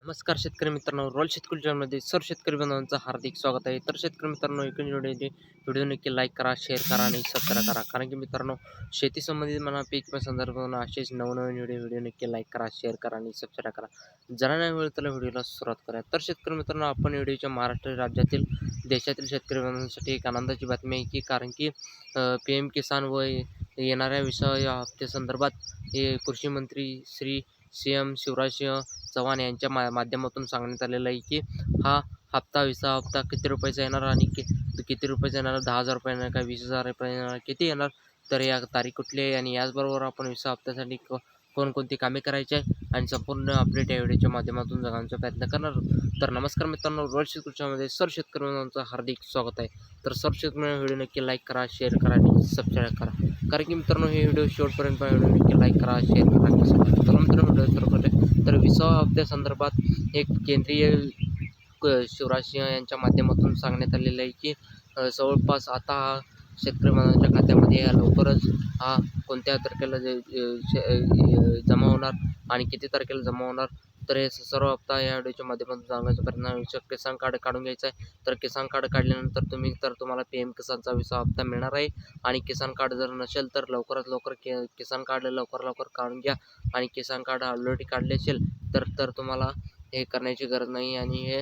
नमस्कार शेतकरी मित्रांनो, रोल शेतकरी चॅनलमध्ये सर्व शेतकरी बांधवांचं हार्दिक स्वागत आहे. तर शेतकरी मित्रांनो, एकूण व्हिडिओ नक्की लाईक करा, शेअर करा आणि सबस्क्राईब करा. कारण की मित्रांनो, शेती संबंधित म्हणा, पीक संदर्भात असेच नवनवीन व्हिडिओ नक्की लाईक करा, शेअर करा आणि सबस्क्राईब करा. जरा नाही वेळ तर व्हिडिओला सुरुवात करा. तर शेतकरी मित्रांनो, आपण व्हिडिओच्या महाराष्ट्र राज्यातील देशातील शेतकरी बांधवांसाठी एक आनंदाची बातमी आहे की कारण की PM किसान व येणाऱ्या विषय हप्त्यासंदर्भात हे कृषी मंत्री श्री CM शिवराजसिंह चव्हाण यांच्या माध्यमातून सांगण्यात आलेलं आहे की हा हप्ता विसा हप्ता किती रुपयाचा येणार आणि किती रुपयाचा येणार, 10,000 रुपये येणार का 20,000 रुपये येणार, किती येणार, तर या तारीख कुठली आहे आणि याचबरोबर आपण विसा हप्त्यासाठी कोणकोणती कामे करायची आहे आणि संपूर्ण अपडेट या व्हिडिओच्या माध्यमातून जगायचा प्रयत्न करणार. तर नमस्कार मित्रांनो, रोज शेतकऱ्यामध्ये सर्व शेतकऱ्यांचं हार्दिक स्वागत आहे. तर सर्व शेतकऱ्यांना व्हिडिओ नक्की लाईक करा, शेअर करा आणि सबस्क्राईब करा. कारण की मित्रांनो, हे व्हिडिओ शेवटपर्यंत व्हिडिओ नक्की लाईक करा, शेअर करा आणि सबस्क्राईब करा. मित्रांनो, व्हिडिओ सुरू करते. तर विसावा हप्त्यासंदर्भात एक केंद्रीय शिवराजसिंह यांच्या माध्यमातून सांगण्यात आलेलं आहे की जवळपास आता हा शेतकरी बांधवांच्या खात्यामध्ये लवकरच हा कोणत्या तारखेला जमा होणार आणि किती तारखेला जमा होणार, तर हे सर्व हप्ता या व्हिडिओच्या माध्यमातून सांगण्याचा प्रयत्न. किसान कार्ड काढून घ्यायचं आहे. तर किसान कार्ड काढल्यानंतर तुम्हाला PM किसानचा विसा हप्ता मिळणार आहे. आणि किसान कार्ड जर नसेल तर लवकरात लवकर किसान कार्ड लवकर काढून घ्या. आणि किसान कार्ड ऑलरेडी काढले असेल तर तुम्हाला हे करण्याची गरज नाही. आणि हे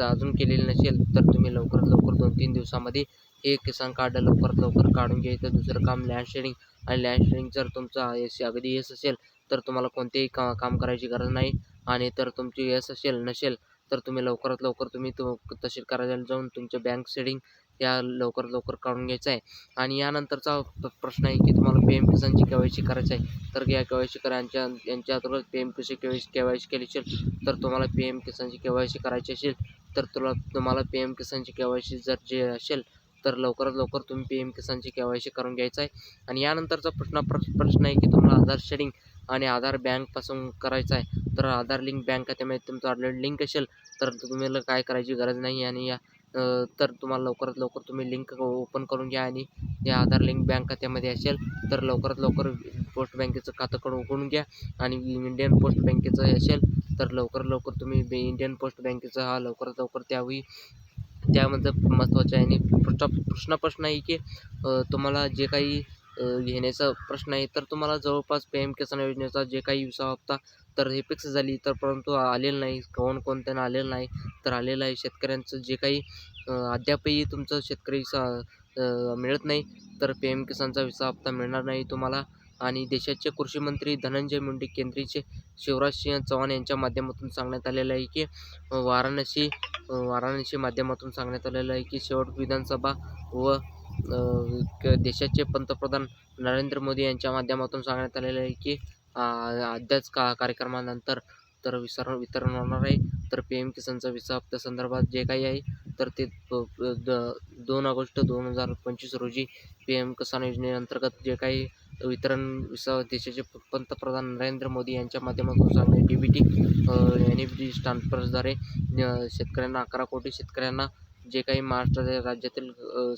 अजून केलेले नसेल तर तुम्ही लवकरात लवकर 2-3 दिवसामध्ये हे किसान कार्ड लवकरात लवकर काढून घ्यायचं. दुसरं काम लँड शेअरिंग. आणि लँड शेअरिंग जर तुमचा अगदी यश असेल तर तुम्हाला कोणतेही काम करायची गरज नाही. आणि तर तुमची यश नसेल तर तुम्ही लवकरात लवकर तहसील कार्यालयात जाऊन तुमच्या बँक सेडिंग या लवकरात लवकर काढून घ्यायचं आहे. आणि यानंतरचा प्रश्न आहे की तुम्हाला PM किसानची KYC करायची आहे. तर या KYC करा यांच्या अंतर्गत PM KYC केली असेल तर तुम्हाला PM किसानची KYC करायची असेल तर तुम्हाला PM किसानची KYC जर जे असेल तर लवकरात लवकर तुम्ही PM किसानची KYC करून घ्यायचं आहे. आणि यानंतरचा प्रश्न आहे की तुम्हाला आधार शेडिंग आणि आधार बँकपासून करायचं आहे. तर आधार लिंक बँक खात्यामध्ये तुमचं ऑलरेडी लिंक असेल तर तुम्हाला काय करायची गरज नाही. आणि तर तुम्हाला लवकरात लवकर तुम्ही लिंक ओपन करून घ्या. आणि या आधार लिंक बँक खात्यामध्ये असेल तर लवकरात लवकर पोस्ट बँकेचं खातं उघडून घ्या. आणि इंडियन पोस्ट बँकेचं असेल तर लवकरात लवकर तुम्ही इंडियन पोस्ट बँकेचं हा लवकरात लवकर त्यामध्ये महत्त्वाचं आहे. आणि प्रश्न आहे की तुम्हाला जे काही घेण्याचा प्रश्न आहे तर तुम्हाला जवळपास PM किसान योजनेचा जे काही विसा हप्ता तर हे फिक्स झाली तर परंतु आलेलं नाही. कोणत्यानं आलेलं नाही तर आलेलं आहे. शेतकऱ्यांचं जे काही अद्यापही तुमचं शेतकरी मिळत नाही तर PM किसानचा विसा हप्ता मिळणार नाही तुम्हाला. आणि देशाचे कृषी मंत्री धनंजय मुंडे, केंद्रीय शिवराजसिंह चव्हाण यांच्या माध्यमातून सांगण्यात आलेलं आहे की वाराणसी माध्यमातून सांगण्यात आलेलं आहे की शेवट विधानसभा व देशाचे पंतप्रधान नरेंद्र मोदी यांच्या माध्यमातून सांगण्यात आलेलं आहे की आद्याच कार्यक्रमानंतर तर वितरण होणार आहे. तर PM किसानचा विसा हप्त्या संदर्भात जे काही आहे तर ते 2 ऑगस्ट 2025 रोजी PM किसान योजनेअंतर्गत जे काही वितरण विसा देशाचे पंतप्रधान नरेंद्र मोदी यांच्या माध्यमातून सांगणे DBT NFD ट्रान्सफरद्वारे शेतकऱ्यांना 11 कोटी शेतकऱ्यांना जे काही महाराष्ट्र राज्यातील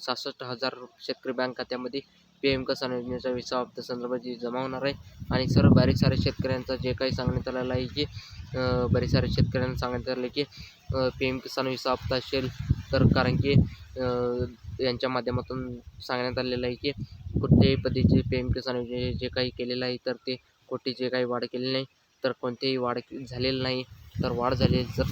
66,000 शेतकरी बँक खात्यामध्ये PM किसान योजनेचा विसा हप्त्या संदर्भात जमा होणार आहे. आणि बरेच सारे शेतकऱ्यांचं जे काही सांगण्यात आलेलं आहे की बरेच सारे शेतकऱ्यांना सांगण्यात आलं की PM किसान विसा हप्ता असेल तर कारण की यांच्या माध्यमातून सांगण्यात आलेलं आहे की कुठल्याही पद्धतीचे PM किसान योजने जे काही केलेलं आहे तर ते कोटी जे काही वाढ केलेली नाही तर कोणतीही वाढ झालेली नाही. तर वाढ झाली तर